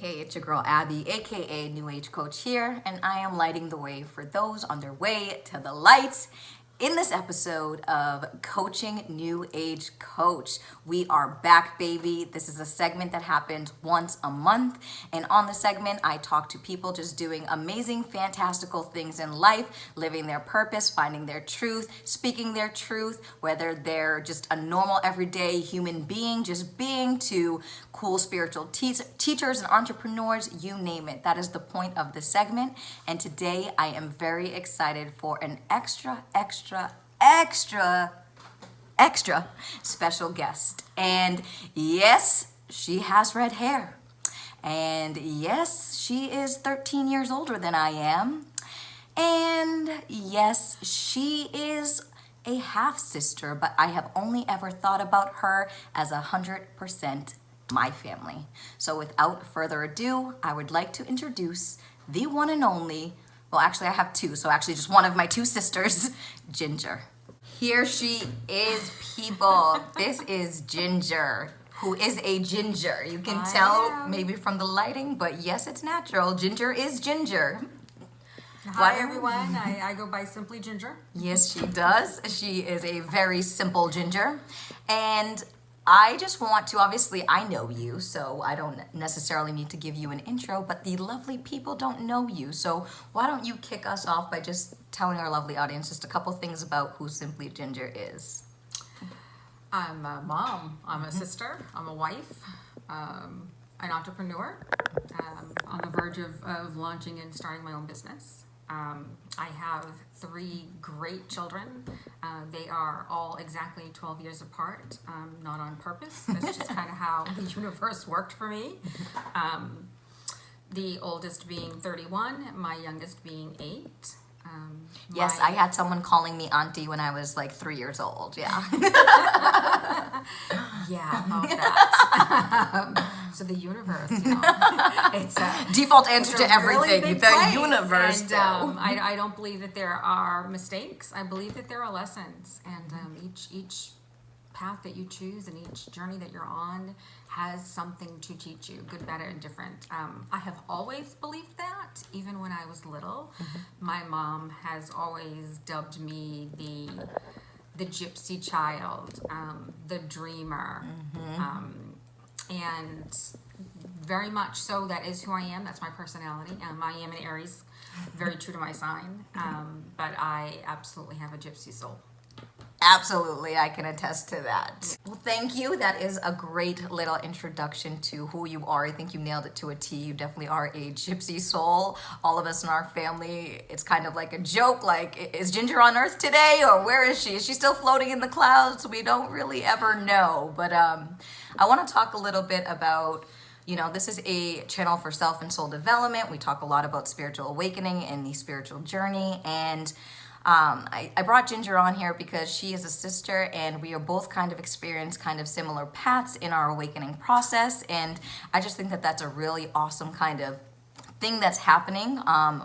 Hey, it's your girl Abby, aka New Age Coach here, and I am lighting the way for those on their way to the light. In this episode of Coaching New Age Coach, we are back, baby. This is a segment that happens once a month, and on the segment, I talk to people just doing amazing, fantastical things in life, living their purpose, finding their truth, speaking their truth, whether they're just a normal, everyday human being, just being, to cool spiritual teachers and entrepreneurs, you name it. That is the point of the segment, and today I am very excited for an extra special guest. And yes, she has red hair. And yes, she is 13 years older than I am. And yes, she is a half sister, but I have only ever thought about her as 100% my family. So without further ado, I would like to introduce the one and only, well, actually I have two, so actually just one of my two sisters, Ginger. Here she is, people. This is Ginger, who is a ginger. You can tell maybe from the lighting, but yes, it's natural. Ginger is Ginger. Hi, everyone. I go by simply Ginger. Yes, she does. She is a very simple Ginger. And I just want to, obviously, I know you, so I don't necessarily need to give you an intro, but the lovely people don't know you. So why don't you kick us off by just telling our lovely audience just a couple things about who Simply Ginger is? I'm a mom. I'm a sister. I'm a wife. An entrepreneur. On the verge of launching and starting my own business. I have 3 great children. They are all exactly 12 years apart, not on purpose. That's just kind of how the universe worked for me. The oldest being 31, my youngest being 8. Yes, I had someone calling me auntie when I was like 3 years old. Yeah. Yeah, about that. So the universe, it's a default answer to really everything. The universe. And, I don't believe that there are mistakes. I believe that there are lessons, and each path that you choose and each journey that you're on has something to teach you, good, better, and different. I have always believed that, even when I was little. My mom has always dubbed me the gypsy child, the dreamer, and very much so that is who I am. That's my personality. I am an Aries, very true to my sign, but I absolutely have a gypsy soul. Absolutely, I can attest to that. Well, thank you. That is a great little introduction to who you are. I think you nailed it to a T. You definitely are a gypsy soul. All of us in our family, it's kind of like a joke, like, is Ginger on Earth today, or where is she? Is she still floating in the clouds? We don't really ever know. But I want to talk a little bit about, this is a channel for self and soul development. We talk a lot about spiritual awakening and the spiritual journey, and I brought Ginger on here because she is a sister, and we are both kind of experienced kind of similar paths in our awakening process, and I just think that that's a really awesome kind of thing that's happening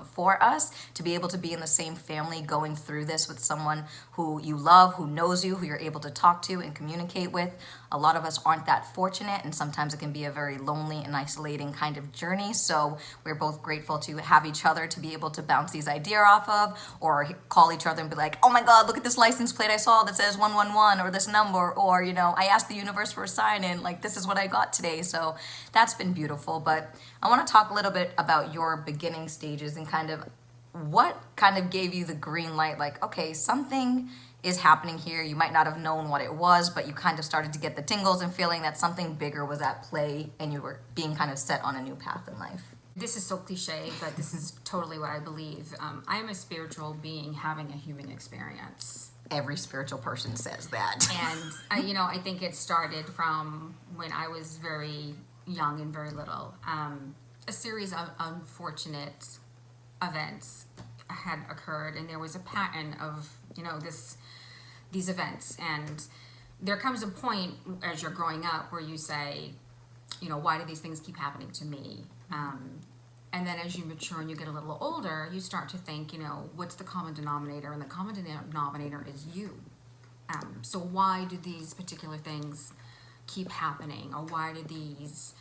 for us, to be able to be in the same family going through this with someone who you love, who knows you, who you're able to talk to and communicate with. A lot of us aren't that fortunate, and sometimes it can be a very lonely and isolating kind of journey. So we're both grateful to have each other to be able to bounce these ideas off of, or call each other and be like, oh my God, look at this license plate I saw that says 111, or this number, or, I asked the universe for a sign, and like, this is what I got today. So that's been beautiful. But I want to talk a little bit about your beginning stages and kind of what kind of gave you the green light, like, okay, something is happening here. You might not have known what it was, but you kind of started to get the tingles and feeling that something bigger was at play, and you were being kind of set on a new path in life. This is so cliche, but this is totally what I believe. I am a spiritual being having a human experience. Every spiritual person says that. And, I think it started from when I was very young and very little. A series of unfortunate events had occurred, and there was a pattern of, these events. And there comes a point as you're growing up where you say, why do these things keep happening to me? And then as you mature and you get a little older, you start to think, what's the common denominator? And the common denominator is you. So why do these particular things keep happening? Or why do these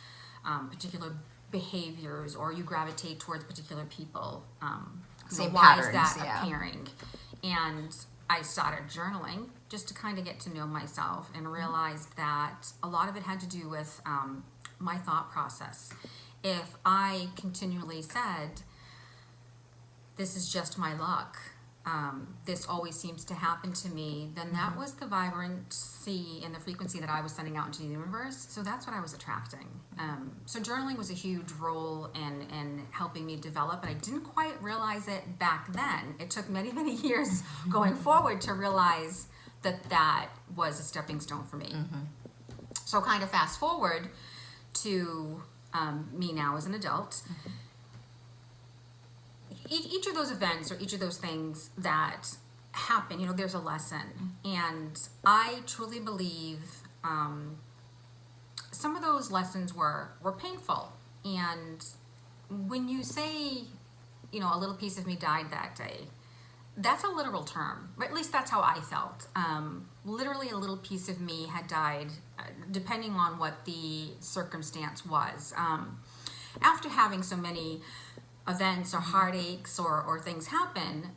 particular behaviors, or you gravitate towards particular people. Same why patterns, is that yeah. appearing? And I started journaling just to kind of get to know myself, and realized that a lot of it had to do with my thought process. If I continually said, this is just my luck, this always seems to happen to me, then that was the vibrancy and the frequency that I was sending out into the universe. So that's what I was attracting. So journaling was a huge role in helping me develop, and I didn't quite realize it back then. It took many, many years going forward to realize that that was a stepping stone for me. So kind of fast forward to me now as an adult. Each of those events, or each of those things that happen, there's a lesson. And I truly believe some of those lessons were painful. And when you say, a little piece of me died that day, that's a literal term. Or at least that's how I felt. Literally a little piece of me had died, depending on what the circumstance was. After having so many events or heartaches or things happen,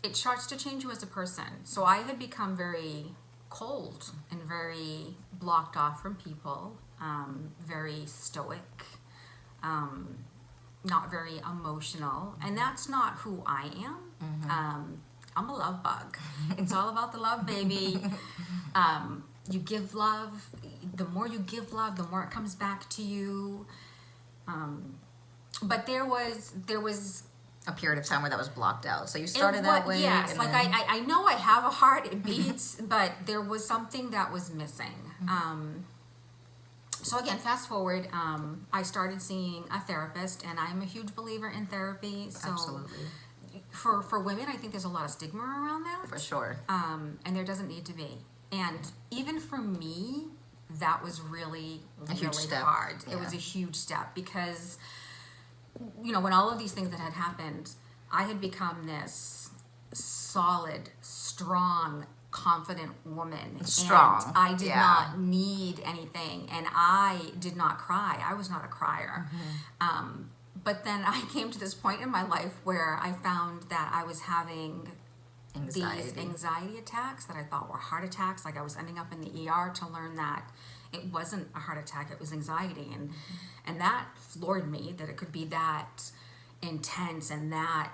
it starts to change you as a person. So I had become very cold and very blocked off from people, very stoic, not very emotional, and that's not who I am. I'm a love bug. It's all about the love, baby. You give love. The more you give love, the more it comes back to you. But there was A period of time where that was blocked out. So you started that way. Yes, and like then- I know I have a heart, it beats, but there was something that was missing. So again, fast forward, I started seeing a therapist, and I'm a huge believer in therapy. So Absolutely. for women, I think there's a lot of stigma around that. For sure. And there doesn't need to be. And even for me, that was really, A huge really step. hard. Yeah. It was a huge step because, when all of these things that had happened, I had become this solid, strong, confident woman. Strong, And I did yeah. not need anything. And I did not cry. I was not a crier. But then I came to this point in my life where I found that I was having these anxiety attacks that I thought were heart attacks. Like I was ending up in the ER to learn that it wasn't a heart attack, it was anxiety. And that floored me, that it could be that intense and that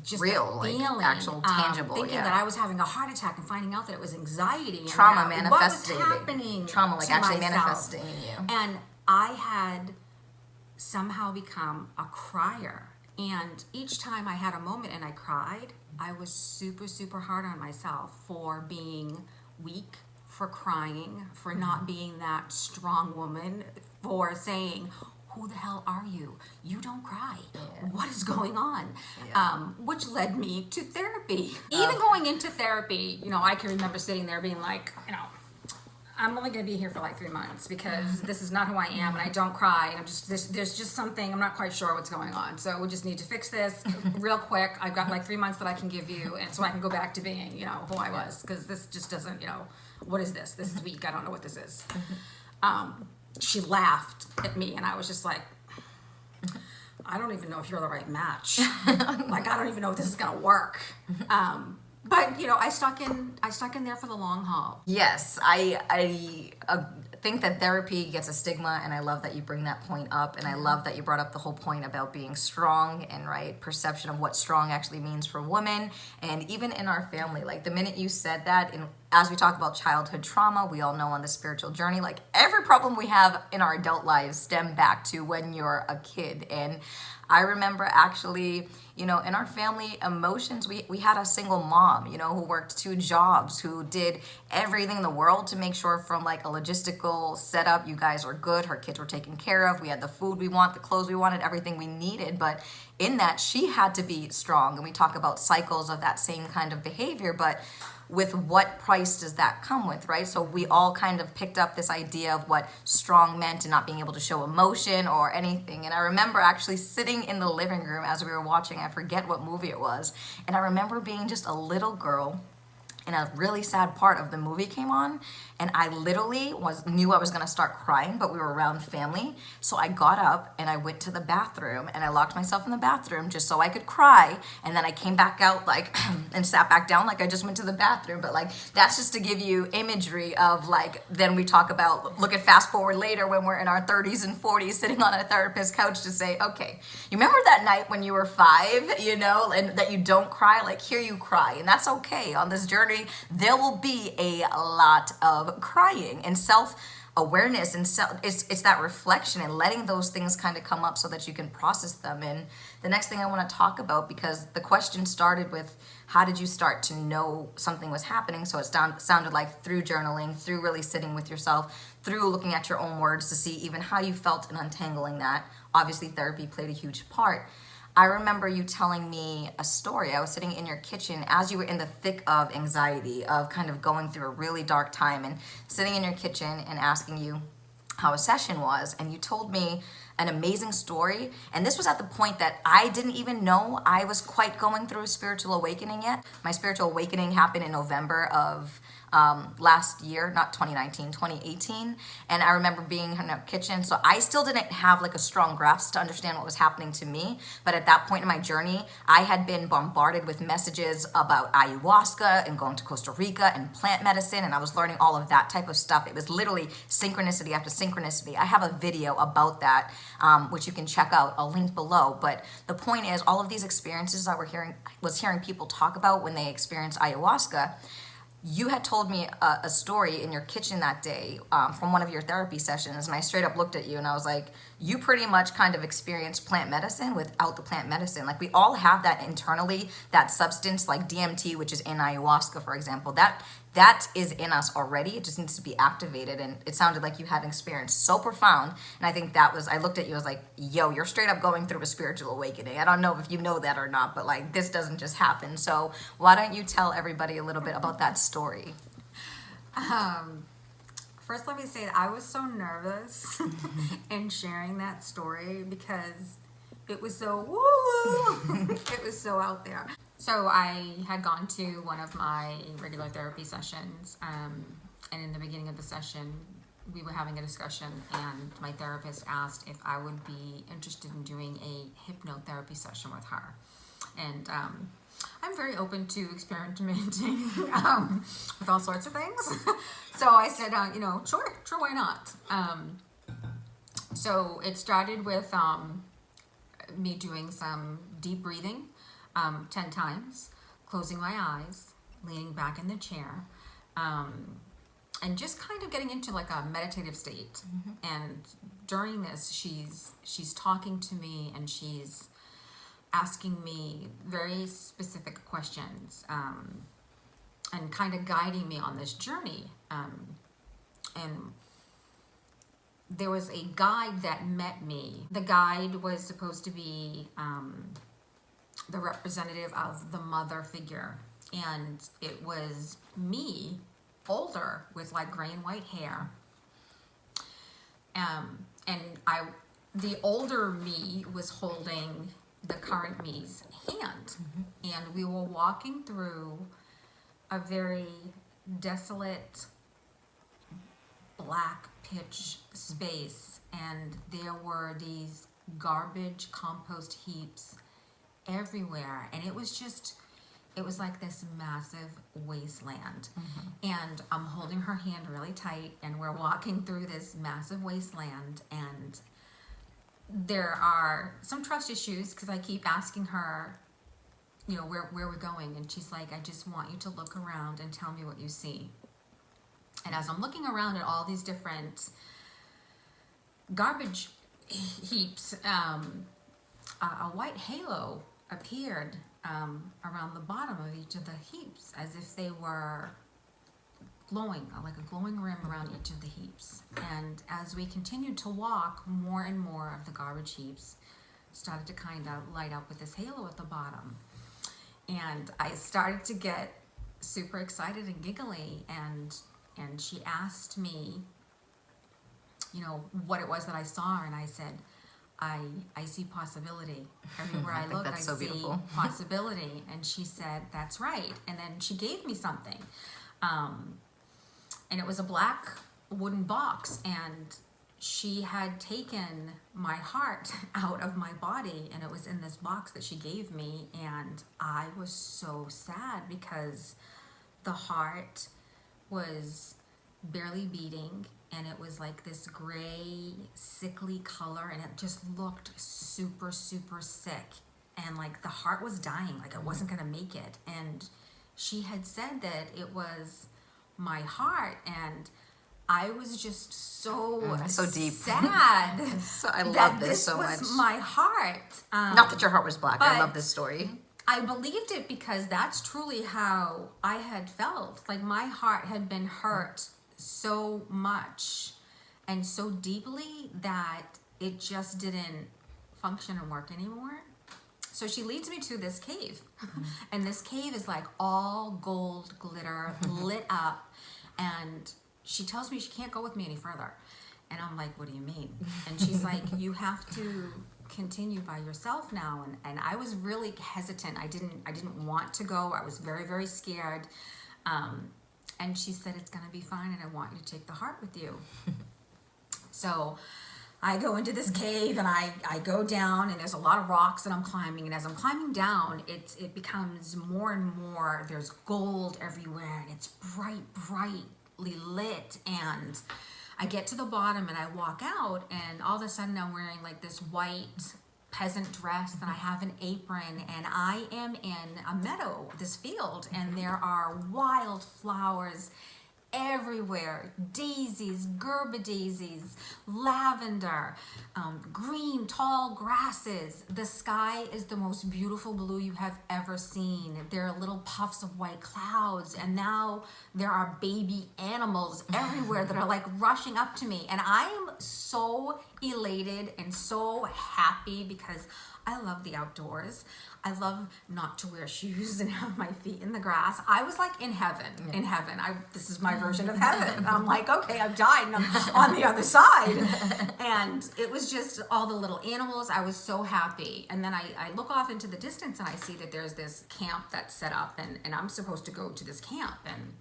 just Real, the like, feeling, actual, tangible, thinking yeah. that I was having a heart attack and finding out that it was anxiety. And Trauma that manifesting. What was happening Trauma, like to actually myself. manifesting in you. And I had somehow become a crier. And each time I had a moment and I cried, I was super, super hard on myself for being weak, for crying, for not being that strong woman, for saying, who the hell are you? You don't cry. Yeah. What is going on? Yeah. Which led me to therapy. Even going into therapy, I can remember sitting there being like, I'm only going to be here for like 3 months because this is not who I am, and I don't cry. And there's just something, I'm not quite sure what's going on. So we just need to fix this real quick. I've got like 3 months that I can give you, and so I can go back to being, who I was, because this just doesn't, what is this? This is weak. I don't know what this is. She laughed at me, and I was just like, I don't even know if you're the right match. Like, I don't even know if this is going to work. But I stuck in there for the long haul. Yes, I think that therapy gets a stigma, and I love that you bring that point up, and I love that you brought up the whole point about being strong and perception of what strong actually means for women, and even in our family. Like the minute you said that, as we talk about childhood trauma, we all know on the spiritual journey, like every problem we have in our adult lives stem back to when you're a kid. And I remember actually, in our family emotions, we had a single mom, who worked 2 jobs, who did everything in the world to make sure from like a logistical setup, you guys were good, her kids were taken care of, we had the food we want, the clothes we wanted, everything we needed. But in that, she had to be strong. And we talk about cycles of that same kind of behavior, but with what price does that come with, right? So we all kind of picked up this idea of what strong meant and not being able to show emotion or anything. And I remember actually sitting in the living room as we were watching, I forget what movie it was, and I remember being just a little girl, and a really sad part of the movie came on, and I literally knew I was gonna start crying, but we were around family. So I got up and I went to the bathroom and I locked myself in the bathroom just so I could cry. And then I came back out like and sat back down like I just went to the bathroom. But like that's just to give you imagery of like, then we talk about, look at fast forward later when we're in our 30s and 40s sitting on a therapist's couch to say, okay, you remember that night when you were 5, you know, and that you don't cry? Like here you cry, and that's okay. On this journey, there will be a lot of crying and self-awareness, and it's that reflection and letting those things kind of come up so that you can process them. And the next thing I want to talk about, because the question started with how did you start to know something was happening? So it sounded like through journaling, through really sitting with yourself, through looking at your own words to see even how you felt and untangling that. Obviously, therapy played a huge part. I remember you telling me a story. I was sitting in your kitchen as you were in the thick of anxiety, of kind of going through a really dark time, and sitting in your kitchen and asking you how a session was. And you told me an amazing story. And this was at the point that I didn't even know I was quite going through a spiritual awakening yet. My spiritual awakening happened in November of last year, not 2019, 2018. And I remember being in the kitchen. So I still didn't have like a strong grasp to understand what was happening to me. But at that point in my journey, I had been bombarded with messages about ayahuasca and going to Costa Rica and plant medicine. And I was learning all of that type of stuff. It was literally synchronicity after synchronicity. I have a video about that, which you can check out. I'll link below. But the point is, all of these experiences I was hearing people talk about when they experienced ayahuasca. You had told me a story in your kitchen that day from one of your therapy sessions, and I straight up looked at you and I was like, you pretty much kind of experienced plant medicine without the plant medicine. Like we all have that internally, that substance like DMT, which is in ayahuasca, for example, that is in us already. It just needs to be activated. And it sounded like you had an experience so profound. And I think I looked at you, I was like, yo, you're straight up going through a spiritual awakening. I don't know if you know that or not, but like this doesn't just happen. So why don't you tell everybody a little bit about that story? First, let me say that I was so nervous in sharing that story because it was so woo, it was so out there. So I had gone to one of my regular therapy sessions, and in the beginning of the session, we were having a discussion, and my therapist asked if I would be interested in doing a hypnotherapy session with her. And I'm very open to experimenting with all sorts of things. So I said, sure, why not? So it started with me doing some deep breathing 10 times, closing my eyes, leaning back in the chair, and just kind of getting into like a meditative state. Mm-hmm. And during this, she's talking to me and she's asking me very specific questions and kind of guiding me on this journey. And there was a guide that met me. The guide was supposed to be the representative of the mother figure. And it was me, older, with like gray and white hair. And the older me was holding the current me's hand. Mm-hmm. And we were walking through a very desolate black pitch space, and there were these garbage compost heaps everywhere, and it was like this massive wasteland. Mm-hmm. And I'm holding her hand really tight, and we're walking through this massive wasteland, and there are some trust issues because I keep asking her, where we're going, and she's like, I just want you to look around and tell me what you see. And as I'm looking around at all these different garbage heaps, a white halo appeared around the bottom of each of the heaps, as if they were glowing, like a glowing rim around each of the heaps. And as we continued to walk, more and more of the garbage heaps started to kind of light up with this halo at the bottom. And I started to get super excited and giggly, and she asked me, what it was that I saw, and I said, I see possibility. Everywhere I think look, I that's so see beautiful. possibility. And she said, that's right. And then she gave me something. And it was a black wooden box. And she had taken my heart out of my body. And it was in this box that she gave me. And I was so sad because the heart was barely beating, and it was like this gray, sickly color, and it just looked super, super sick. And like the heart was dying, like it wasn't gonna make it. And she had said that it was my heart, and I was just so so deep. sad. So I that love this so was much. my heart. Not that your heart was black. I but- love this story. I believed it because that's truly how I had felt. Like my heart had been hurt so much and so deeply that it just didn't function and work anymore. So she leads me to this cave. And this cave is like all gold glitter, lit up. And she tells me she can't go with me any further. And I'm like, what do you mean? And she's like, you have to continue by yourself now. And I was really hesitant. I didn't want to go. I was very, very scared. And she said, it's gonna be fine, and I want you to take the heart with you. So I go into this cave, and I go down, and there's a lot of rocks that I'm climbing. And as I'm climbing down, it becomes more and more, there's gold everywhere, and it's brightly lit. And I get to the bottom, and I walk out, and all of a sudden I'm wearing like this white peasant dress, and I have an apron, and I am in a meadow, this field, and there are wild flowers everywhere. Daisies, Gerber daisies, lavender, green tall grasses. The sky is the most beautiful blue you have ever seen. There are little puffs of white clouds, and now there are baby animals everywhere that are like rushing up to me. And I am so elated and so happy because I love the outdoors. I love not to wear shoes and have my feet in the grass. I was like in heaven, in heaven. This is my version of heaven. I'm like, okay, I've died and I'm on the other side. And it was just all the little animals. I was so happy. And then I look off into the distance, and I see that there's this camp that's set up, and I'm supposed to go to this camp. And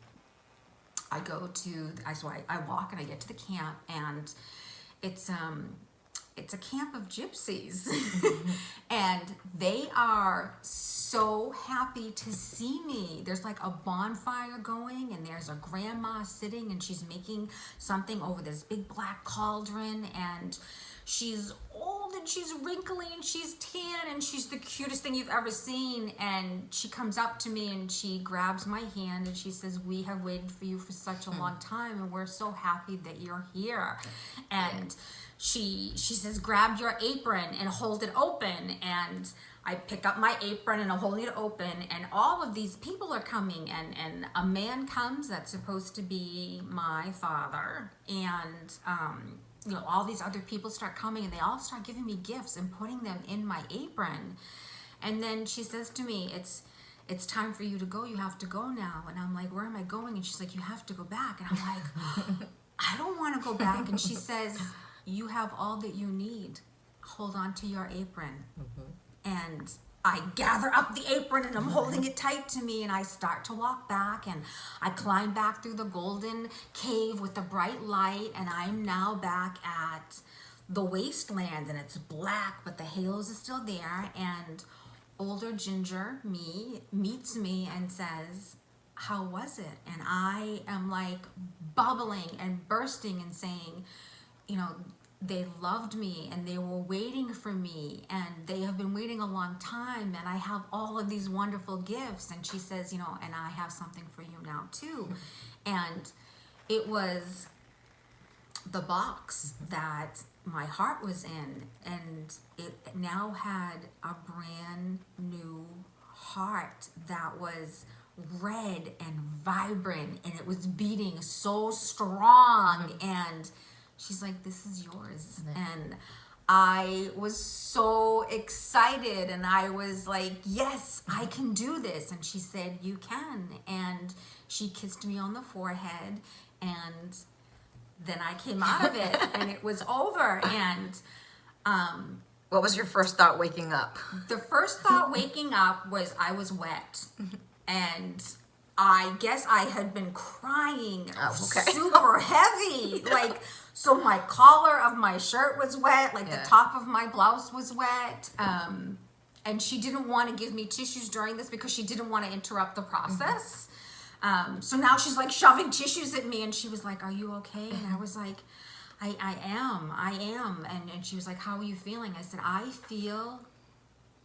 I go to, I walk and I get to the camp, and it's a camp of gypsies. And they are so happy to see me. There's like a bonfire going, and there's a grandma sitting, and she's making something over this big black cauldron, and she's old and she's wrinkly and she's tan and she's the cutest thing you've ever seen. And she comes up to me and she grabs my hand and she says, we have waited for you for such a long time, and we're so happy that you're here. And she says, grab your apron and hold it open. And I pick up my apron and I'm holding it open, and all of these people are coming, and a man comes that's supposed to be my father, and all these other people start coming, and they all start giving me gifts and putting them in my apron. And then she says to me, it's time for you to go. You have to go now. And I'm like, where am I going? And she's like, you have to go back. And I'm like, I don't want to go back. And she says, you have all that you need. Hold on to your apron. And I gather up the apron and I'm holding it tight to me, and I start to walk back, and I climb back through the golden cave with the bright light, and I'm now back at the wasteland, and it's black, but the halos are still there. And older Ginger, me, meets me and says, how was it? And I am like bubbling and bursting and saying, they loved me and they were waiting for me, and they have been waiting a long time, and I have all of these wonderful gifts. And she says, and I have something for you now too. And it was the box that my heart was in, and it now had a brand new heart that was red and vibrant, and it was beating so strong. And she's like, this is yours. And I was so excited, and I was like, yes, I can do this. And she said, you can. And she kissed me on the forehead, and then I came out of it and it was over. And What was your first thought waking up? The first thought waking up was I was wet. And I guess I had been crying super heavy. Like, so my collar of my shirt was wet. Like, the top of my blouse was wet. And she didn't want to give me tissues during this because she didn't want to interrupt the process. So now she's like shoving tissues at me, and she was like, "Are you okay?" And I was like, I am. And she was like, "How are you feeling?" I said, "I feel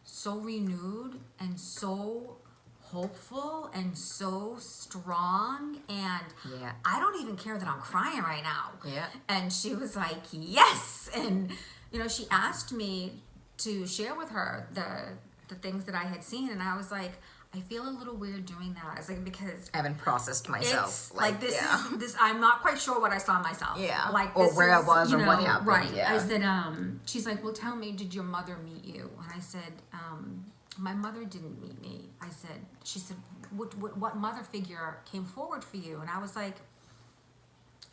so renewed and so hopeful and so strong, and I don't even care that I'm crying right now." And she was like, "Yes." And she asked me to share with her the things that I had seen, and I was like, I feel a little weird doing that. It's like, because I haven't processed myself. It's like this is this. I'm not quite sure what I saw myself. Like, or where I was, or what happened. Right. I said, she's like, "Well, tell me, did your mother meet you?" And I said, "My mother didn't meet me." She said, what mother figure came forward for you? And I was like,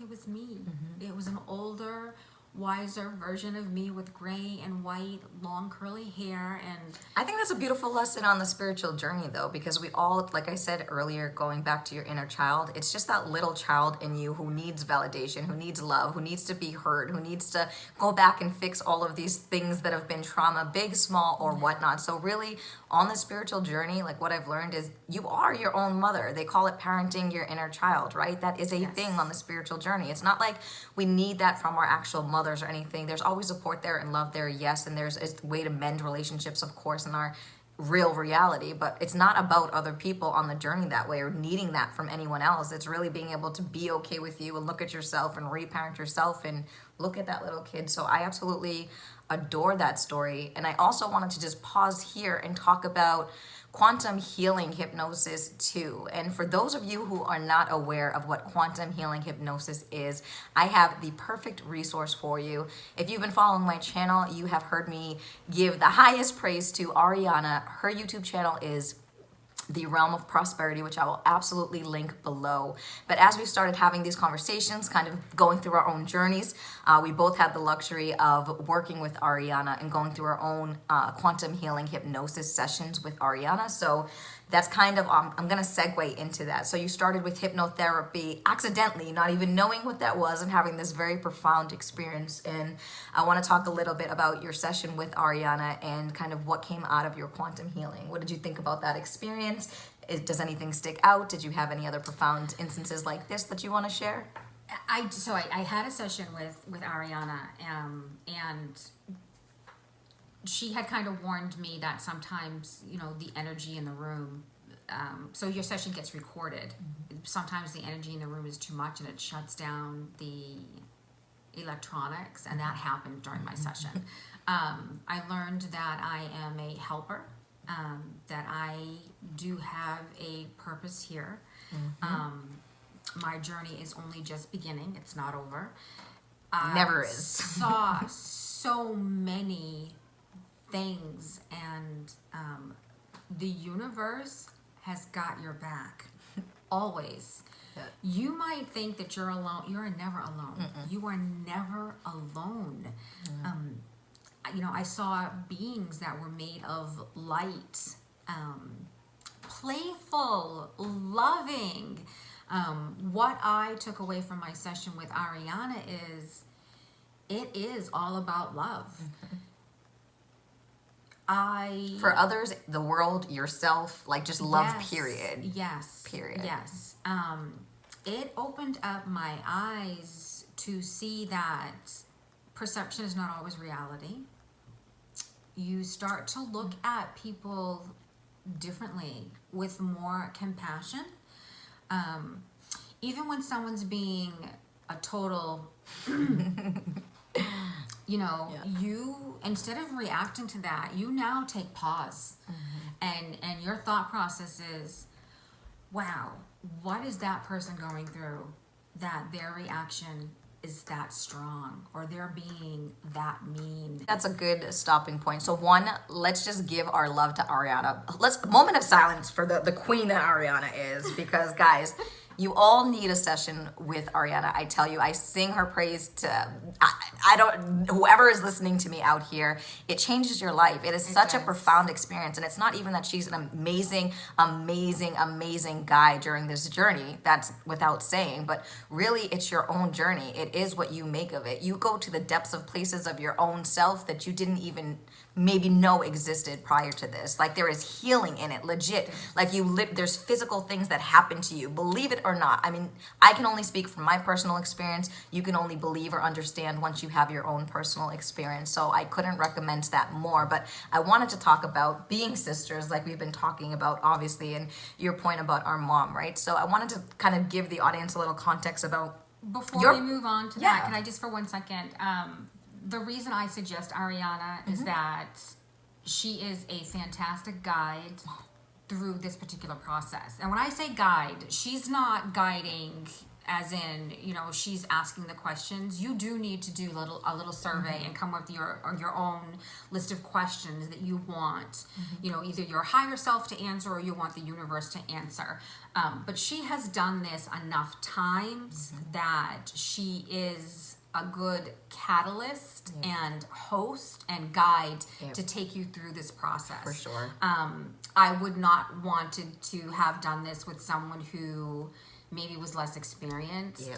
it was me. It was an older, wiser version of me with gray and white, long curly hair. And I think that's a beautiful lesson on the spiritual journey, though, because we all, like I said earlier, going back to your inner child, it's just that little child in you who needs validation, who needs love, who needs to be heard, who needs to go back and fix all of these things that have been trauma, big, small, or whatnot. So really, on the spiritual journey, like what I've learned is you are your own mother. They call it parenting your inner child, right? That is a thing on the spiritual journey. It's not like we need that from our actual mothers or anything. There's always support there and love there, yes, and there's a way to mend relationships, of course, in our real reality, but it's not about other people on the journey that way or needing that from anyone else. It's really being able to be okay with you and look at yourself and reparent yourself and look at that little kid. So I absolutely adore that story. And I also wanted to just pause here and talk about quantum healing hypnosis too. And for those of you who are not aware of what quantum healing hypnosis is, I have the perfect resource for you. If you've been following my channel, you have heard me give the highest praise to Ariana. Her YouTube channel is The Realm of Prosperity, which I will absolutely link below. But as we started having these conversations, kind of going through our own journeys, we both had the luxury of working with Ariana and going through our own quantum healing hypnosis sessions with Ariana. So that's kind of, I'm going to segue into that. So you started with hypnotherapy accidentally, not even knowing what that was, and having this very profound experience. And I want to talk a little bit about your session with Ariana and kind of what came out of your quantum healing. What did you think about that experience? Does anything stick out? Did you have any other profound instances like this that you want to share? I had a session with Ariana, and she had kind of warned me that sometimes, the energy in the room, so your session gets recorded. Sometimes the energy in the room is too much and it shuts down the electronics, and that happened during my session. I learned that I am a helper, that I do have a purpose here. My journey is only just beginning. It's not over. Never is. Saw so many things, and the universe has got your back always. You might think that you're alone. You're never alone. You are never alone. I saw beings that were made of light, playful, loving. What I took away from my session with Ariana is it is all about love. For others, the world, yourself, like just love, period. Yes. Period. Yes. It opened up my eyes to see that perception is not always reality. You start to look at people differently, with more compassion. Even when someone's being a total... you, instead of reacting to that, you now take pause. And your thought process is, wow, what is that person going through that their reaction is that strong, or they're being that mean? That's a good stopping point. So one, let's just give our love to Ariana. Moment of silence for the queen that Ariana is, because guys, You all need a session with Ariana. I tell you, I sing her praise to, I don't, whoever is listening to me out here, it changes your life. It is such a profound experience. And it's not even that she's an amazing, amazing, amazing guide during this journey. That's without saying, but really it's your own journey. It is what you make of it. You go to the depths of places of your own self that you didn't even maybe know existed prior to this. Like there is healing in it, legit. Like there's physical things that happen to you, believe it or not. I mean, I can only speak from my personal experience. You can only believe or understand once you have your own personal experience. So I couldn't recommend that more. But I wanted to talk about being sisters, like we've been talking about, obviously, and your point about our mom, right? So I wanted to kind of give the audience a little context about Before we move on to that, can I just for 1 second, the reason I suggest Ariana is that she is a fantastic guide through this particular process. And when I say guide, she's not guiding as in, you know, she's asking the questions. You do need to do a little survey and come up with your own list of questions that you want, you know, either your higher self to answer or you want the universe to answer. But she has done this enough times that she is a good catalyst and host and guide to take you through this process. For sure. I would not wanted to have done this with someone who maybe was less experienced.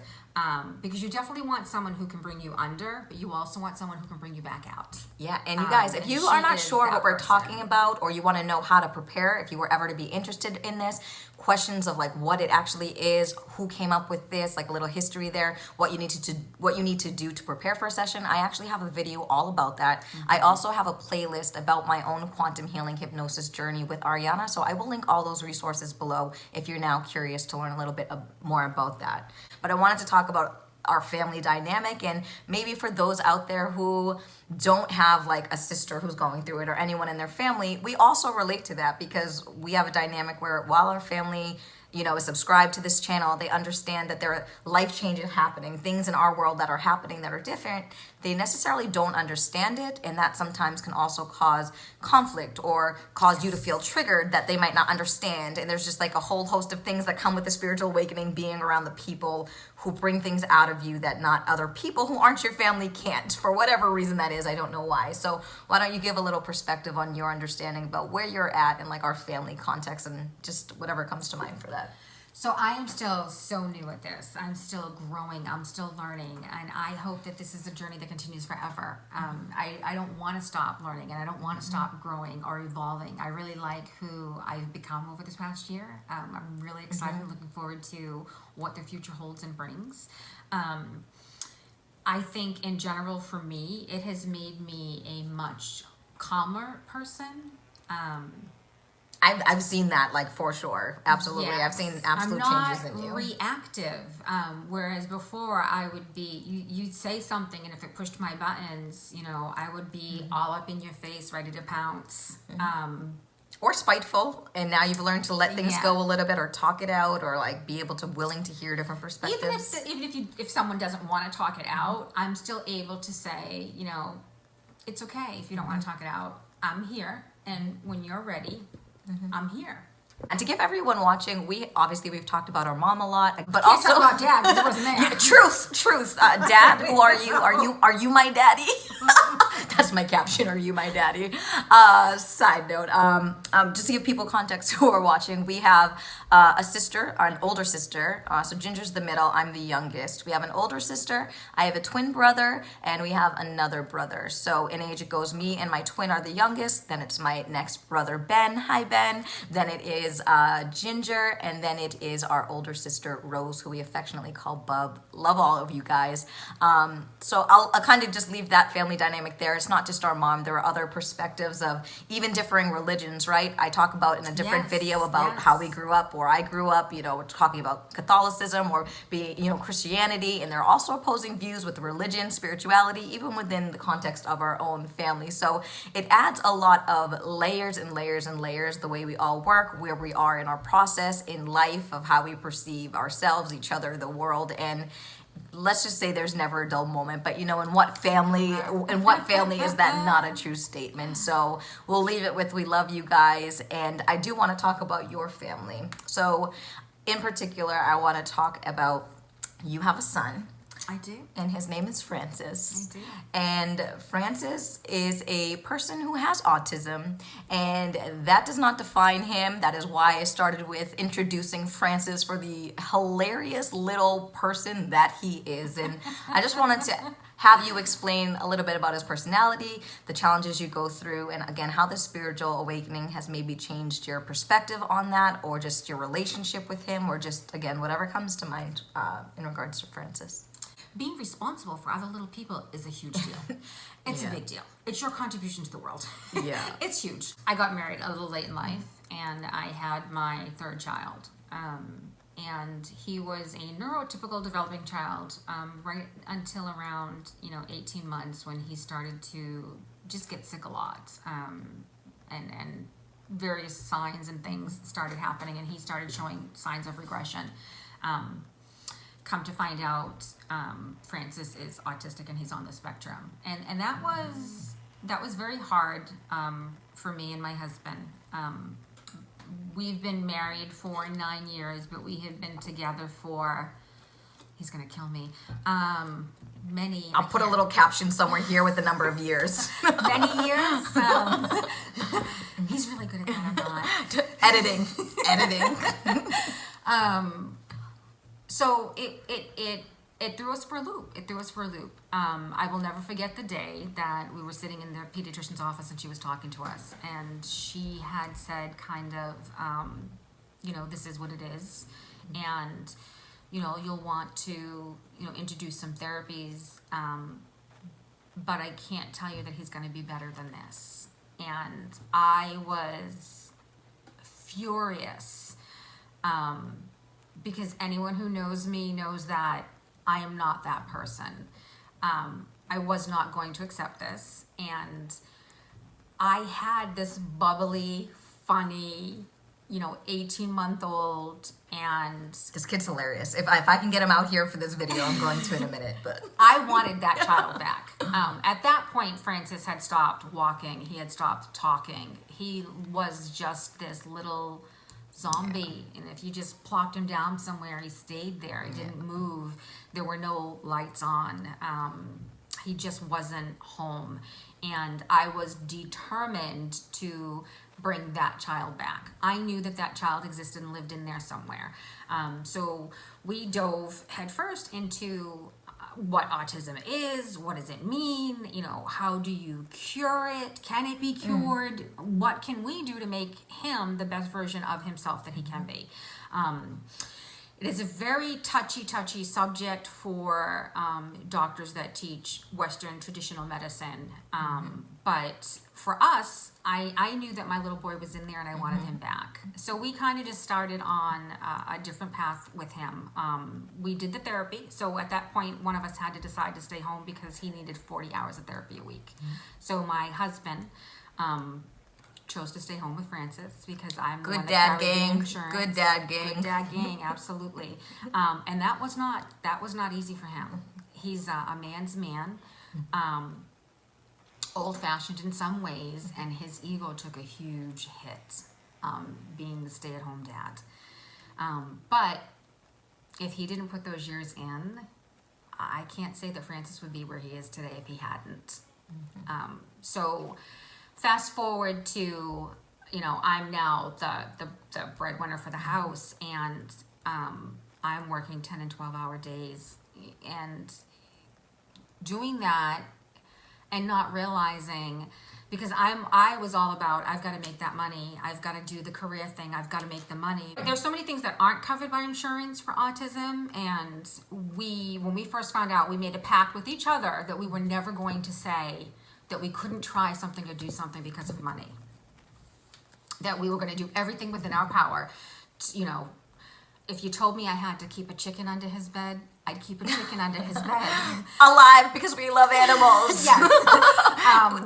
Because you definitely want someone who can bring you under, but you also want someone who can bring you back out. Yeah, and you guys, if you are not sure what we're talking about, or you want to know how to prepare, if you were ever to be interested in this, questions of like what it actually is, who came up with this, like a little history there, what you need to do to prepare for a session. I actually have a video all about that. I also have a playlist about my own quantum healing hypnosis journey with Ariana, so I will link all those resources below if you're now curious to learn a little bit more about that. But I wanted to talk about our family dynamic, and maybe for those out there who don't have like a sister who's going through it or anyone in their family, we also relate to that because we have a dynamic where while our family, you know, is subscribed to this channel, they understand that there are life changes happening, things in our world that are happening that are different. They necessarily don't understand it, and that sometimes can also cause conflict or cause you to feel triggered that they might not understand. And there's just like a whole host of things that come with the spiritual awakening, being around the people who bring things out of you that not other people who aren't your family can't, for whatever reason that is. I don't know why. So why don't you give a little perspective on your understanding about where you're at in like our family context and just whatever comes to mind for that. So I am still so new at this. I'm still growing. I'm still learning. And I hope that this is a journey that continues forever. I don't want to stop learning, and I don't want to stop growing or evolving. I really like who I've become over this past year. I'm really excited and looking forward to what the future holds and brings. I think in general for me, it has made me a much calmer person. I've seen that, like, for sure. Absolutely. Yes. I've seen absolute changes in you. I'm not reactive, whereas before I would be, you'd say something, and if it pushed my buttons, you know, I would be all up in your face, ready to pounce. Or spiteful, and now you've learned to let things go a little bit, or talk it out, or like be able to willing to hear different perspectives. Even if someone doesn't want to talk it out, I'm still able to say, you know, it's okay if you don't want to talk it out. I'm here, and when you're ready, I'm here. And to give everyone watching, we've talked about our mom a lot, but Can't also talk about Dad because I wasn't there. Truth. Dad, who are you? Are you my daddy? That's my caption. Are you my daddy? Side note, just to give people context who are watching, we have a sister, an older sister. So Ginger's the middle. I'm the youngest. We have an older sister. I have a twin brother, and we have another brother. So in age, it goes me and my twin are the youngest. Then it's my next brother, Ben. Hi, Ben. Then it is Ginger, and then it is our older sister, Rose, who we affectionately call Bub. Love all of you guys. So I'll kind of just leave that family dynamic there. It's not just our mom. There are other perspectives of even differing religions, right? I talk about in a different video about how we grew up, or I grew up, you know, we're talking about Catholicism or Christianity, and there are also opposing views with religion, spirituality, even within the context of our own family. So it adds a lot of layers and layers and layers, the way we all work, where we are in our process in life, of how we perceive ourselves, each other, the world, and let's just say there's never a dull moment, but in what family is that not a true statement? So we'll leave it with, we love you guys, and I do want to talk about your family. So In particular, I want to talk about, you have a son. I do. And his name is Francis. I do. And Francis is a person who has autism, and that does not define him. That is why I started with introducing Francis for the hilarious little person that he is. And I just wanted to have you explain a little bit about his personality, the challenges you go through, and again, how the spiritual awakening has maybe changed your perspective on that, or just your relationship with him, or just, again, whatever comes to mind in regards to Francis. Being responsible for other little people is a huge deal. It's a big deal. It's your contribution to the world. Yeah. It's huge. I got married a little late in life, and I had my third child. And he was a neurotypical developing child right until around 18 months, when he started to just get sick a lot, and various signs and things started happening, and he started showing signs of regression. Come to find out, Francis is autistic and he's on the spectrum, and that was very hard for me and my husband. We've been married for 9 years, but we have been together for, he's gonna kill me, many. I'll put a little caption somewhere here with the number of years. Many years. He's really good at that. Editing. So it threw us for a loop. I will never forget the day that we were sitting in the pediatrician's office and she was talking to us, and she had said kind of, this is what it is, and you'll want to introduce some therapies, but I can't tell you that he's going to be better than this. And I was furious. Because anyone who knows me knows that I am not that person. I was not going to accept this. And I had this bubbly, funny, 18-month-old, and... This kid's hilarious. If I can get him out here for this video, I'm going to in a minute. But I wanted that child back. At that point, Francis had stopped walking. He had stopped talking. He was just this little zombie, and if you just plopped him down somewhere, he stayed there. He didn't move. There were no lights on. He just wasn't home, and I was determined to bring that child back. I knew that child existed and lived in there somewhere. So we dove headfirst into what autism is, what does it mean, how do you cure it, can it be cured, what can we do to make him the best version of himself that he can be. It is a very touchy subject for doctors that teach Western traditional medicine, but for us, I knew that my little boy was in there and I wanted him back. So we kind of just started on a different path with him. We did the therapy. So at that point, one of us had to decide to stay home because he needed 40 hours of therapy a week. So my husband chose to stay home with Francis because I'm the one that carried the insurance. Good dad gang. Good dad gang, absolutely. And that was not easy for him. He's a man's man. Old-fashioned in some ways, and his ego took a huge hit being the stay-at-home dad. But if he didn't put those years in, I can't say that Francis would be where he is today if he hadn't. So fast forward to, I'm now the breadwinner for the house, and I'm working 10 and 12-hour days, and doing that and not realizing, because I was all about, I've got to make that money, I've got to do the career thing, I've got to make the money. There's so many things that aren't covered by insurance for autism, and when we first found out, we made a pact with each other that we were never going to say that we couldn't try something or do something because of money. That we were going to do everything within our power. If you told me I had to keep a chicken under his bed, I'd keep a chicken under his bed. Alive, because we love animals. Yes.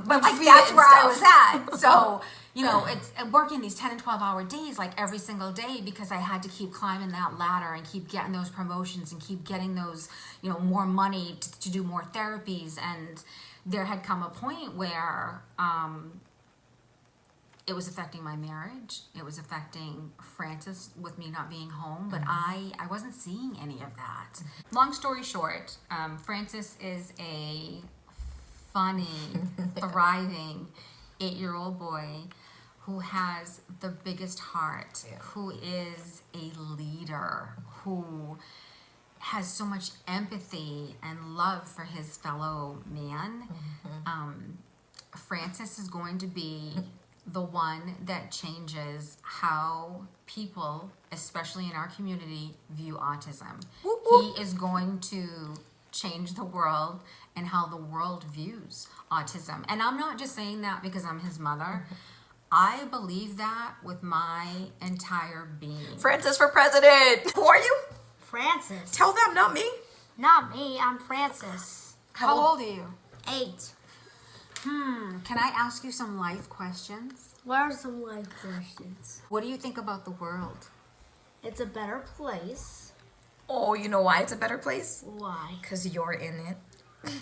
But that's where I was at. So, it's working these 10 and 12-hour days, like every single day, because I had to keep climbing that ladder and keep getting those promotions and keep getting those, more money to do more therapies. And there had come a point where it was affecting my marriage. It was affecting Francis with me not being home, but I wasn't seeing any of that. Long story short, Francis is a funny, thriving 8-year-old boy who has the biggest heart, who is a leader, who has so much empathy and love for his fellow man. Francis is going to be the one that changes how people, especially in our community, view autism. Whoop, whoop. He is going to change the world and how the world views autism. And I'm not just saying that because I'm his mother. I believe that with my entire being. Francis for president. Who are you? Francis. Tell them, not me. Not me, I'm Francis. How old are you? 8. Can I ask you some life questions? What are some life questions? What do you think about the world? It's a better place. Oh, you know why it's a better place? Why? Because you're in it.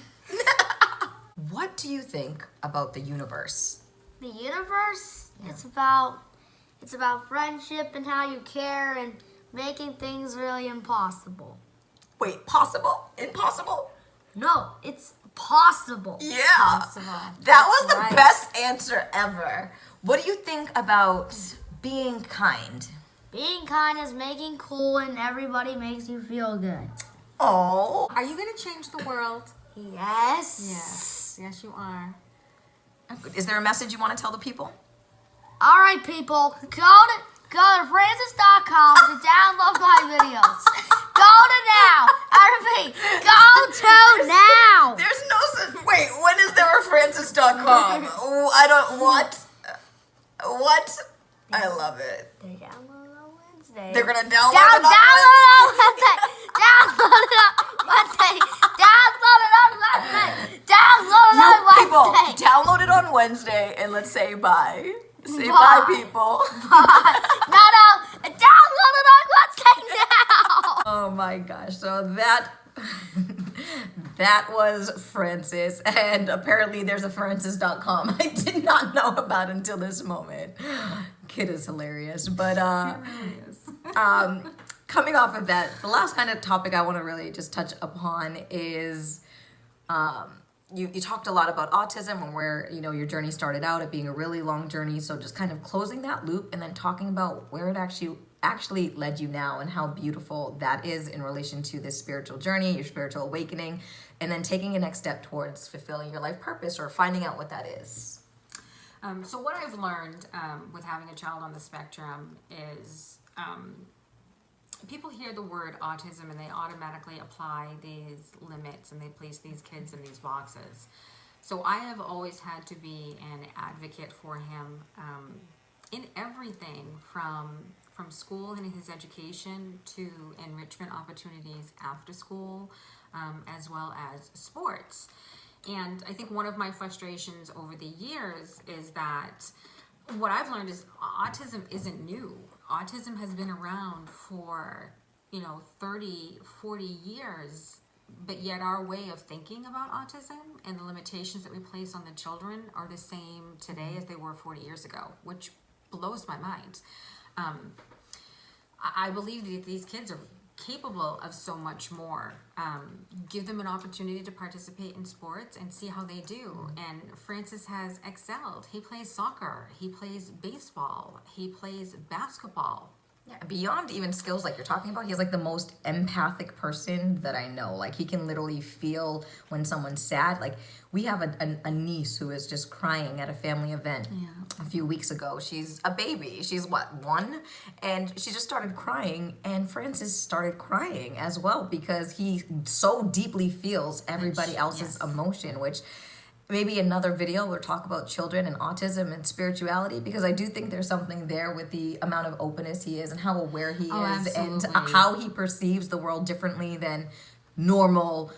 What do you think about the universe? The universe, it's about friendship and how you care and making things really impossible. Wait, possible? Impossible? No, it's possible. Yeah. Possible. That was That's the right. best answer ever. What do you think about being kind? Being kind is making cool and everybody makes you feel good. Oh. Are you going to change the world? Yes. Yes, you are. Is there a message you want to tell the people? All right, people, go to francis.com to download my videos. Go to now. I repeat, go to now. There's no such. Wait, when is there a Francis.com? Oh, I don't. What? What? I love it. They download it on Wednesday. They're gonna download Download it on it on Wednesday. Download it on Wednesday. Download it on Wednesday. Download it on You people, Wednesday. download it on Wednesday and let's say bye. Say bye, Bye. people. No, download it on Wednesday now. Oh my gosh. So that was Francis, and apparently there's a francis.com I did not know about until this moment. Kid is hilarious. But coming off of that, the last kind of topic I want to really just touch upon is you talked a lot about autism and where your journey started out, it being a really long journey. So just kind of closing that loop and then talking about where it actually led you now and how beautiful that is in relation to this spiritual journey, your spiritual awakening, and then taking a next step towards fulfilling your life purpose or finding out what that is. So what I've learned with having a child on the spectrum is people hear the word autism and they automatically apply these limits and they place these kids in these boxes. So I have always had to be an advocate for him in everything from school and his education to enrichment opportunities after school, as well as sports. And I think one of my frustrations over the years is that what I've learned is autism isn't new. Autism has been around for, 30, 40 years, but yet our way of thinking about autism and the limitations that we place on the children are the same today as they were 40 years ago, which blows my mind. I believe that these kids are capable of so much more. Give them an opportunity to participate in sports and see how they do. And Francis has excelled. He plays soccer, he plays baseball, he plays basketball. Yeah, beyond even skills like you're talking about, he's like the most empathic person that I know. Like he can literally feel when someone's sad. Like we have a niece who is just crying at a family event a few weeks ago. She's a baby. She's what, 1? And she just started crying, and Francis started crying as well because he so deeply feels everybody else's emotion, which maybe another video we'll talk about children and autism and spirituality, because I do think there's something there with the amount of openness he is and how aware he is and how he perceives the world differently than neurotypical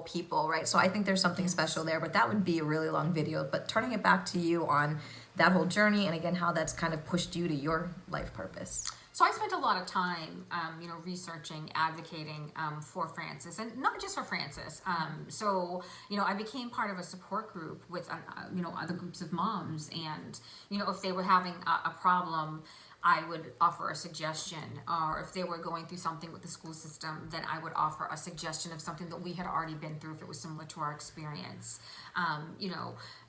people, right? So I think there's something special there, but that would be a really long video. But turning it back to you on that whole journey and again how that's kind of pushed you to your life purpose. So I spent a lot of time, researching, advocating for Frances, and not just for Frances. So, I became part of a support group with, other groups of moms, and, if they were having a problem, I would offer a suggestion, or if they were going through something with the school system, then I would offer a suggestion of something that we had already been through if it was similar to our experience.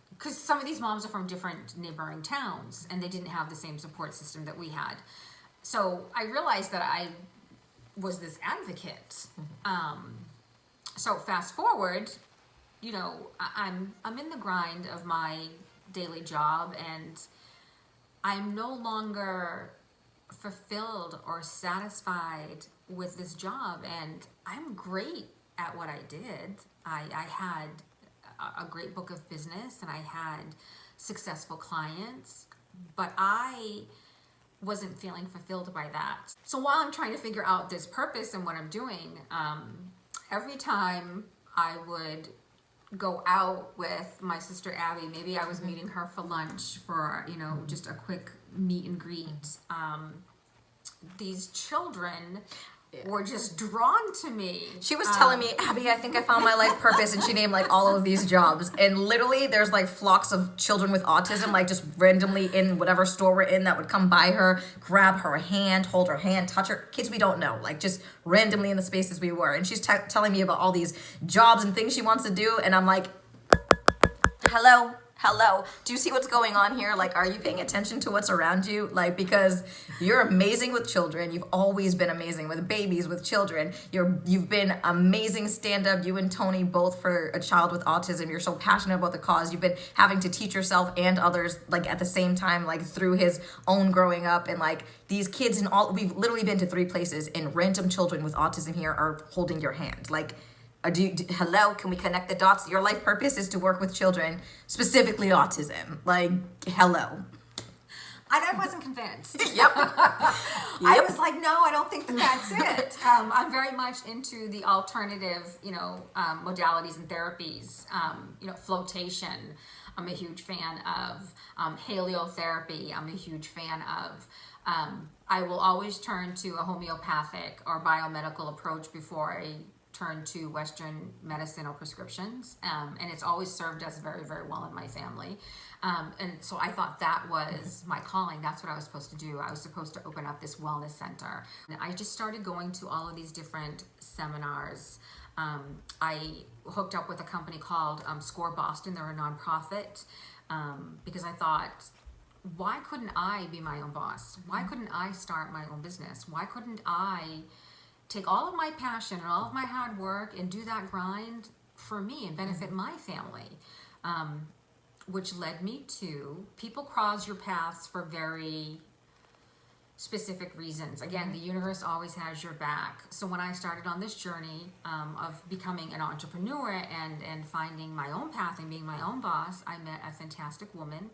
Because some of these moms are from different neighboring towns and they didn't have the same support system that we had. So I realized that I was this advocate. So fast forward, I'm in the grind of my daily job, and I'm no longer fulfilled or satisfied with this job, and I'm great at what I did. I had a great book of business and I had successful clients, but I wasn't feeling fulfilled by that. So while I'm trying to figure out this purpose and what I'm doing, every time I would go out with my sister Abby, maybe I was meeting her for lunch for, just a quick meet and greet. These children were just drawn to me. She was telling me, Abby, I think I found my life purpose, and she named like all of these jobs. And literally there's like flocks of children with autism, like just randomly in whatever store we're in, that would come by her, grab her hand, hold her hand, touch her. Kids we don't know, like just randomly in the spaces we were. And she's telling me about all these jobs and things she wants to do. And I'm like, hello, do you see what's going on here? Like, are you paying attention to what's around you? Like, because you're amazing with children. You've always been amazing with babies, with children. You've been amazing stand-up. You and Tony both for a child with autism. You're so passionate about the cause. You've been having to teach yourself and others, like at the same time, like through his own growing up. And like these kids and all, we've literally been to 3 places, and random children with autism here are holding your hand. Like, hello, can we connect the dots? Your life purpose is to work with children, specifically autism. Like, hello. I wasn't convinced. Yep. I was like, no, I don't think that's it. I'm very much into the alternative, modalities and therapies. Flotation, I'm a huge fan of. Hypno-Therapy, I'm a huge fan of. I will always turn to a homeopathic or biomedical approach before I turn to Western medicine or prescriptions, and it's always served us very, very well in my family. And so I thought that was my calling. That's what I was supposed to do. I was supposed to open up this wellness center. And I just started going to all of these different seminars. I hooked up with a company called Score Boston. They're a nonprofit, because I thought, why couldn't I be my own boss? Why couldn't I start my own business? Why couldn't I take all of my passion and all of my hard work and do that grind for me and benefit my family? Which led me to, people cross your paths for very specific reasons. Again, the universe always has your back. So when I started on this journey of becoming an entrepreneur and finding my own path and being my own boss, I met a fantastic woman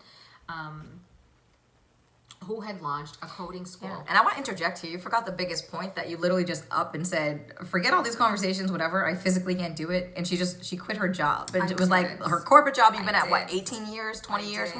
who had launched a coding school. Yeah. And I want to interject here. You forgot the biggest point, that you literally just up and said, forget all these conversations, whatever. I physically can't do it. And she quit her job. And it was like her corporate job. You've been at what, 18 years, 20 years?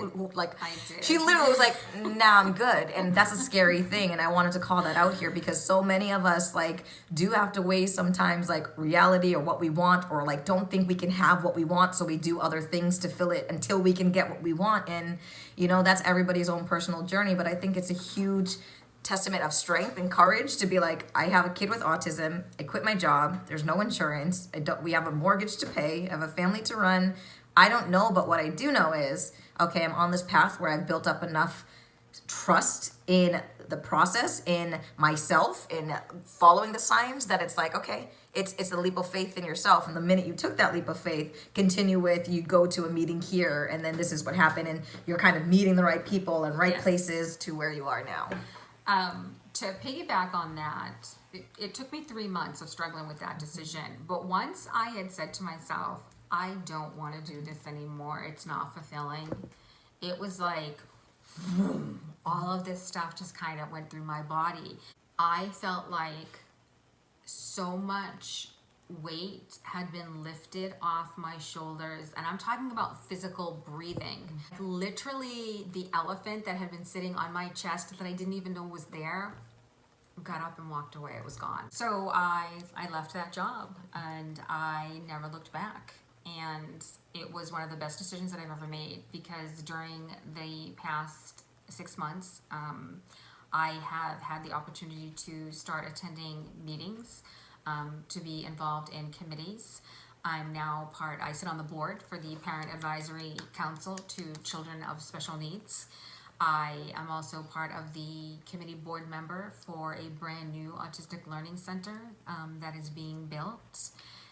She literally was like, nah, I'm good. And that's a scary thing. And I wanted to call that out here, because so many of us like do have to weigh sometimes like reality or what we want, or like don't think we can have what we want. So we do other things to fill it until we can get what we want. And that's everybody's own personal journey. But I think it's a huge testament of strength and courage to be like, I have a kid with autism. I quit my job. There's no insurance. We have a mortgage to pay. I have a family to run. I don't know, but what I do know is, okay, I'm on this path where I've built up enough trust in the process, in myself, in following the signs, that it's like, okay, it's a leap of faith in yourself. And the minute you took that leap of faith, continue with, you go to a meeting here, and then this is what happened, and you're kind of meeting the right people and right places to where you are now. To piggyback on that, it took me 3 months of struggling with that decision. But once I had said to myself, I don't want to do this anymore, it's not fulfilling, it was like, all of this stuff just kind of went through my body. I felt like so much weight had been lifted off my shoulders, and I'm talking about physical breathing. Literally, the elephant that had been sitting on my chest that I didn't even know was there got up and walked away. It was gone. So I left that job and I never looked back. And it was one of the best decisions that I've ever made, because during the past 6 months, I have had the opportunity to start attending meetings, to be involved in committees. I'm now I sit on the board for the Parent Advisory Council to Children of Special Needs. I am also part of the committee board member for a brand new autistic learning center that is being built.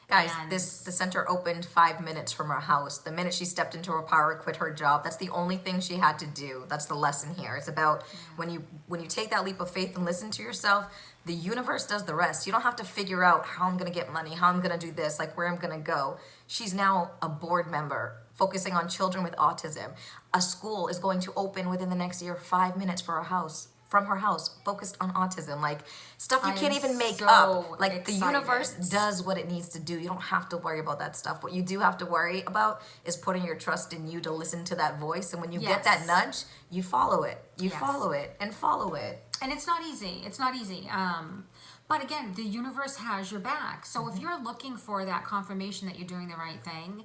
Guys, And the center opened 5 minutes from her house. The minute she stepped into her power, quit her job. That's the only thing she had to do. That's the lesson here. It's about when you take that leap of faith and listen to yourself, the universe does the rest. You don't have to figure out how I'm gonna get money, how I'm gonna do this, like where I'm gonna go. She's now a board member focusing on children with autism. A school is going to open within the next year, 5 minutes from her house, focused on autism, like stuff you I can't am even make so up. Like the excited. universe does what it needs to do. You don't have to worry about that stuff. What you do have to worry about is putting your trust in you to listen to that voice. And when you get that Yes. nudge, you follow it. You Yes. follow it and follow it. And it's not easy. It's not easy. But again, the universe has your back. So if you're looking for that confirmation that you're doing the right thing,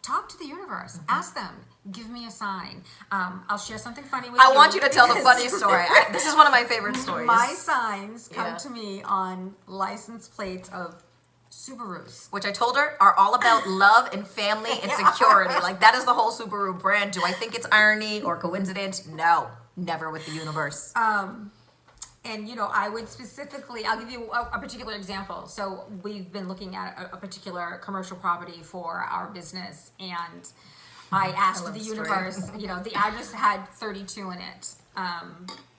talk to the universe. Ask them. Give me a sign. I'll share something funny with you. I want you to tell the because funny story. This is one of my favorite stories. My signs come Yeah. to me on license plates of Subarus. Which I told her are all about love and family and security. Like that is the whole Subaru brand. Do I think it's irony or coincidence? No, never with the universe. And I would specifically, I'll give you a particular example. So we've been looking at a particular commercial property for our business, and I asked love the the story. universe, the address had 32 in it.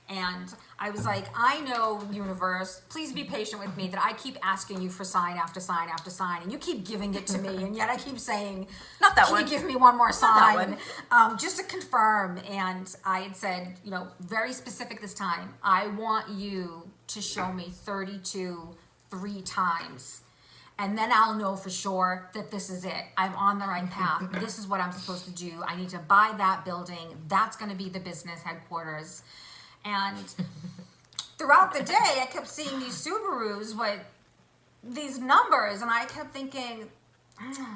And I was like, I know, universe, please be patient with me that I keep asking you for sign after sign after sign, and you keep giving it to me, and yet I keep saying, Not that can one. you give me one more that sign? Just to confirm. And I had said, very specific this time, I want you to show me 32 3 times. And then I'll know for sure that this is it. I'm on the right path. This is what I'm supposed to do. I need to buy that building. That's going to be the business headquarters. And throughout the day, I kept seeing these Subarus with these numbers, and I kept thinking, no,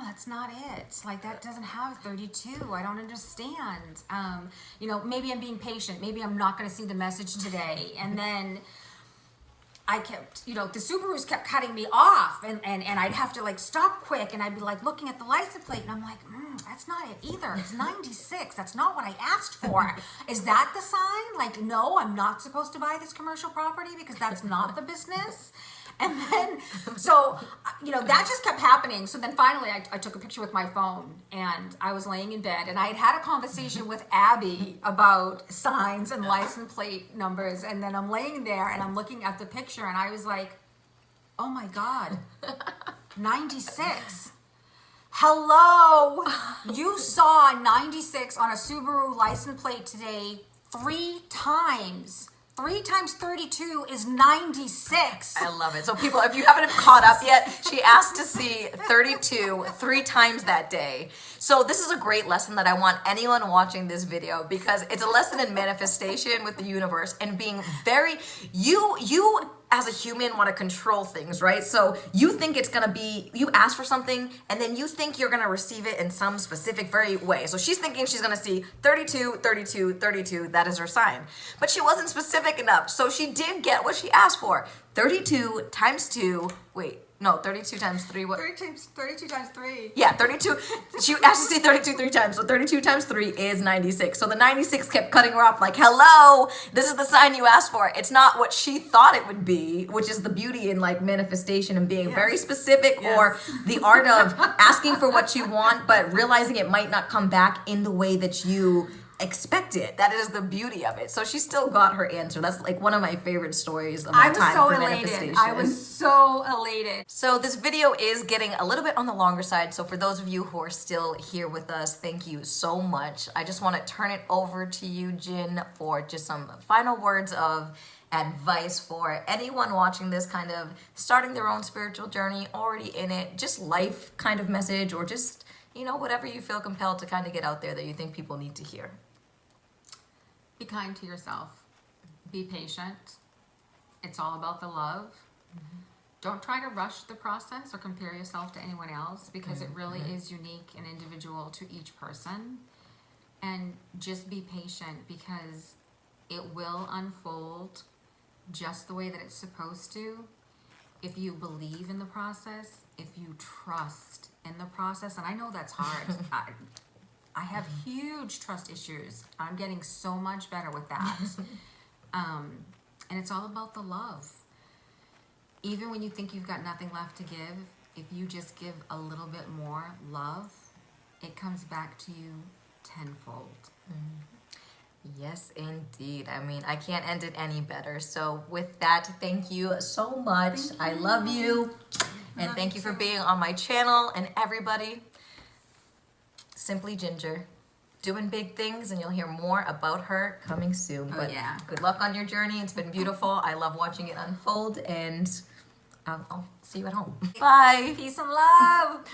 that's not it. Like, that doesn't have 32. I don't understand. Maybe I'm being patient. Maybe I'm not going to see the message today. And then I kept, the Subarus kept cutting me off, and I'd have to stop quick, and I'd be looking at the license plate, and I'm like, that's not it either. It's 96. That's not what I asked for. Is that the sign? No, I'm not supposed to buy this commercial property because that's not the business. And then, that just kept happening. So then finally I took a picture with my phone, and I was laying in bed, and I had a conversation with Abby about signs and license plate numbers. And then I'm laying there and I'm looking at the picture, and I was like, oh my God, 96. Hello, you saw 96 on a Subaru license plate today 3 times. 3 times 32 is 96. I love it. So people, if you haven't caught up yet, she asked to see 32 3 times that day. So this is a great lesson that I want anyone watching this video, because it's a lesson in manifestation with the universe and being very, you as a human want to control things, right? So you think it's going to be, you ask for something and then you think you're going to receive it in some specific very way. So she's thinking she's going to see 32, 32, 32. That is her sign. But she wasn't specific enough. So she did get what she asked for. 32 times 2, wait, no, 32 times 3, what? 32 times 3. Yeah, 32. She asked to see 32 3 times. So 32 times 3 is 96. So the 96 kept cutting her off like, hello, this is the sign you asked for. It's not what she thought it would be, which is the beauty in manifestation and being very specific, or the art of asking for what you want, but realizing it might not come back in the way that you expect it. That is the beauty of it. So she still got her answer. That's one of my favorite stories of my time for manifestation. I was so elated. So this video is getting a little bit on the longer side. So for those of you who are still here with us, thank you so much. I just want to turn it over to you, Jin, for just some final words of advice for anyone watching this, kind of starting their own spiritual journey, already in it, just life kind of message, or just, whatever you feel compelled to kind of get out there that you think people need to hear. Be kind to yourself. Be patient. It's all about the love. Don't try to rush the process or compare yourself to anyone else, because it really is unique and individual to each person. And just be patient, because it will unfold just the way that it's supposed to. If you believe in the process, if you trust in the process, and I know that's hard. I have huge trust issues. I'm getting so much better with that. And it's all about the love. Even when you think you've got nothing left to give, if you just give a little bit more love, it comes back to you tenfold. Yes, indeed. I mean, I can't end it any better. So with that, thank you so much. I love you. And thank you for being on my channel. And everybody, Simply Ginger, doing big things, and you'll hear more about her coming soon. But yeah. Good luck on your journey. It's been beautiful. I love watching it unfold, and I'll see you at home. Bye. Peace and love.